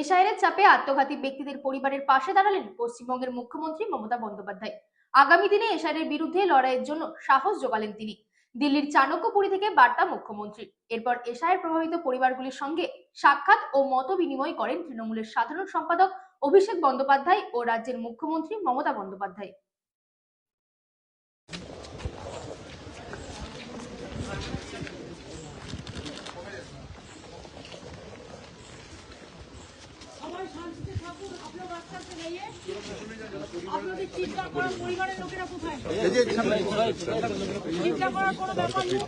এসআইয়ের চাপে আত্মঘাতী ব্যক্তিদের পরিবারের পাশে দাঁড়ালেন পশ্চিমবঙ্গের মুখ্যমন্ত্রী মমতা বন্দ্যোপাধ্যায়। আগামী দিনে এসআইয়ের বিরুদ্ধে লড়াইয়ের জন্য সাহস জোগালেন তিনি। দিল্লির চাণক্যপুরী থেকে বার্তা মুখ্যমন্ত্রী। এরপর এসআইয়ের প্রভাবিত পরিবারগুলির সঙ্গে সাক্ষাৎ ও মত বিনিময় করেন তৃণমূলের সাধারণ সম্পাদক অভিষেক বন্দ্যোপাধ্যায় ও রাজ্যের মুখ্যমন্ত্রী মমতা বন্দ্যোপাধ্যায়। আপনাদের চিন্তা করার পরিবারের লোকেরা কোথায়? চিন্তা করার কোনো ব্যাপার নেই।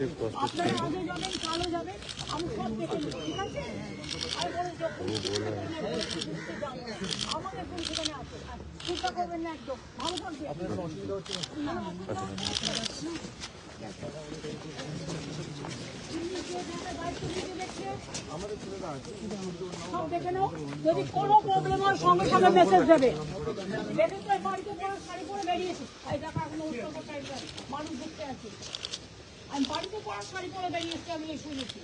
আপনারা আগে যাবেন, কালো যাবেন, আমি সব দেখে নেব, ঠিক আছে? আমাকে কোন সেখানে আছে, চিন্তা করবেন না, একদম ভালো থাকবে। সব দেখে নাও, যদি কোনো প্রবলেম হয় সঙ্গে সঙ্গে মেসেজ দেবে। দেখেন তো বাড়িতে পড়া শাড়ি পরে বেরিয়েছে, এই দেখা এখন মানুষ দেখতে আছে। আমি বাড়িতে পড়া শাড়ি পরে বেরিয়েছি, আমি এই শুনেছি।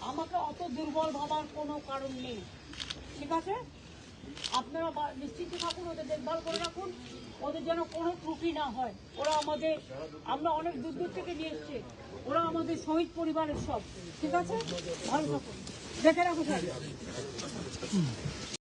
আমাকে অত দুর্বল ভাবার কোনো কারণ নেই, ঠিক আছে? আপনারা নিশ্চিত থাকুন, ওদের দেখভাল করে রাখুন, ওদের যেন কোনো ত্রুটি না হয়। ওরা আমাদের, আমরা অনেক দূর দূর থেকে নিয়ে এসছি, ওরা আমাদের শহীদ পরিবারের সব, ঠিক আছে? ভালো থাকুন, দেখে রাখো স্যার।